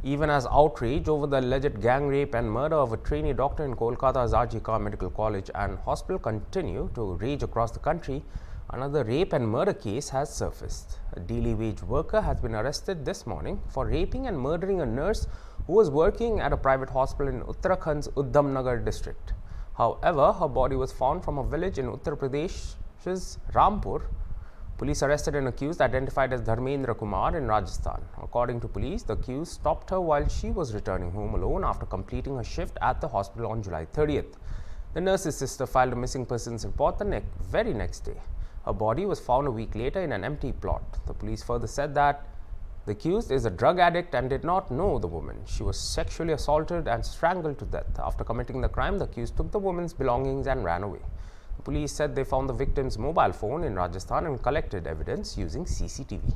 Even as outrage over the alleged gang rape and murder of a trainee doctor in Kolkata's RG Medical College and Hospital continue to rage across the country, another rape and murder case has surfaced. A daily wage worker has been arrested this morning for raping and murdering a nurse who was working at a private hospital in Uttarakhand's Udhamnagar district. However, her body was found from a village in Uttar Pradesh's Rampur. Police arrested an accused identified as Dharmendra Kumar in Rajasthan. According to police, the accused stopped her while she was returning home alone after completing her shift at the hospital on July 30th. The nurse's sister filed a missing persons report the very next day. Her body was found a week later in an empty plot. The police further said that the accused is a drug addict and did not know the woman. She was sexually assaulted and strangled to death. After committing the crime, the accused took the woman's belongings and ran away. The police said they found the victim's mobile phone in Rajasthan and collected evidence using CCTV.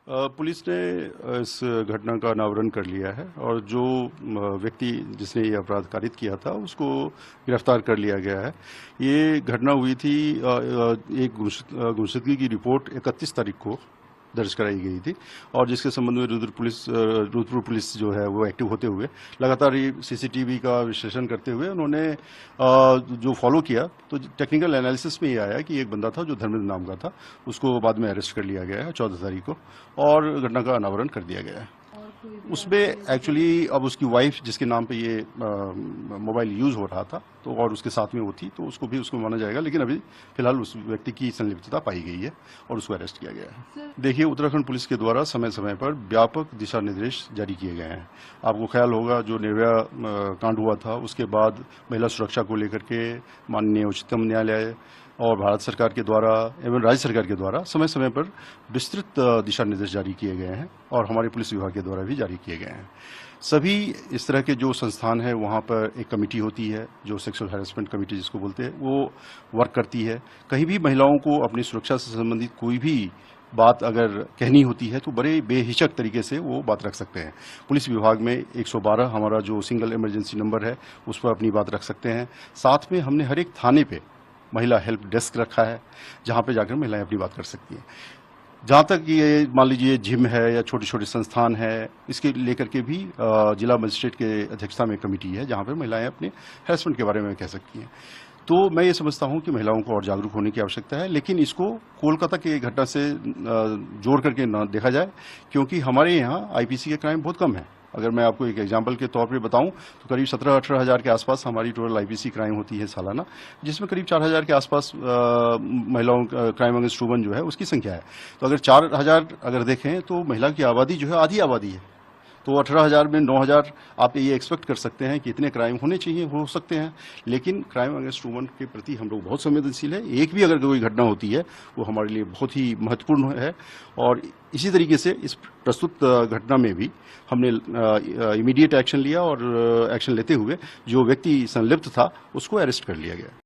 Police ने इस घटना का अनावरण कर लिया है और जो व्यक्ति जिसने ये अपराध कारित किया था उसको गिरफ्तार कर लिया गया है। ये घटना हुई थी एक गुमशुदगी की रिपोर्ट 31 तारीख को दर्ज कराई गई थी और जिसके संबंध में रुद्रपुर पुलिस जो है वो एक्टिव होते हुए लगातार ये सीसीटीवी का विश्लेषण करते हुए उन्होंने जो फॉलो किया तो टेक्निकल एनालिसिस में ये आया कि एक बंदा था जो धर्मेंद्र नाम का था, उसको बाद में अरेस्ट कर लिया गया है 14 तारीख को और घटना का अनावरण कर दिया गया है। उसमें एक्चुअली अब उसकी वाइफ जिसके नाम पे ये मोबाइल यूज हो रहा था तो और उसके साथ में वो थी तो उसको भी उसको माना जाएगा, लेकिन अभी फिलहाल उस व्यक्ति की संलिप्तता पाई गई है और उसको अरेस्ट किया गया है। देखिए, उत्तराखंड पुलिस के द्वारा समय समय पर व्यापक दिशा निर्देश जारी किए गए हैं। आपको ख्याल होगा जो निर्भया कांड हुआ था उसके बाद महिला सुरक्षा को लेकर के माननीय उच्चतम न्यायालय और भारत सरकार के द्वारा एवं राज्य सरकार के द्वारा समय समय पर विस्तृत दिशा निर्देश जारी किए गए हैं और हमारे पुलिस विभाग के द्वारा भी जारी किए गए हैं। सभी इस तरह के जो संस्थान है वहाँ पर एक कमेटी होती है जो सेक्सुअल हैरेसमेंट कमेटी जिसको बोलते हैं, वो वर्क करती है। कहीं भी महिलाओं को अपनी सुरक्षा से संबंधित कोई भी बात अगर कहनी होती है तो बड़े बेहिचक तरीके से वो बात रख सकते हैं। पुलिस विभाग में 112 हमारा जो सिंगल इमरजेंसी नंबर है उस पर अपनी बात रख सकते हैं। साथ में हमने हर एक थाने पे महिला हेल्प डेस्क रखा है जहां पे जाकर महिलाएं अपनी बात कर सकती हैं। जहां तक ये मान लीजिए जिम है या छोटे छोटे संस्थान है, इसके लेकर के भी जिला मजिस्ट्रेट के अध्यक्षता में कमेटी है जहां पे महिलाएं अपने हैरेसमेंट के बारे में कह सकती हैं। तो मैं ये समझता हूं कि महिलाओं को और जागरूक होने की आवश्यकता है, लेकिन इसको कोलकाता की घटना से जोड़ करके न देखा जाए क्योंकि हमारे यहाँ आईपीसी के क्राइम बहुत कम है। अगर मैं आपको एक एग्जांपल के तौर पे बताऊं तो करीब 17-18 हज़ार के आसपास हमारी टोटल आईपीसी क्राइम होती है सालाना, जिसमें करीब 4,000 के आसपास महिलाओं क्राइम अगेंस्ट वुमेन जो है उसकी संख्या है। तो अगर 4,000 अगर देखें तो महिला की आबादी जो है आधी आबादी है, तो 18,000 में 9,000 आप ये एक्सपेक्ट कर सकते हैं कि इतने क्राइम होने चाहिए, हो सकते हैं, लेकिन क्राइम अगेंस्ट वुमेन के प्रति हम लोग बहुत संवेदनशील है। एक भी अगर कोई घटना होती है वो हमारे लिए बहुत ही महत्वपूर्ण है और इसी तरीके से इस प्रस्तुत घटना में भी हमने इमीडिएट एक्शन लिया और एक्शन लेते हुए जो व्यक्ति संलिप्त था उसको अरेस्ट कर लिया गया।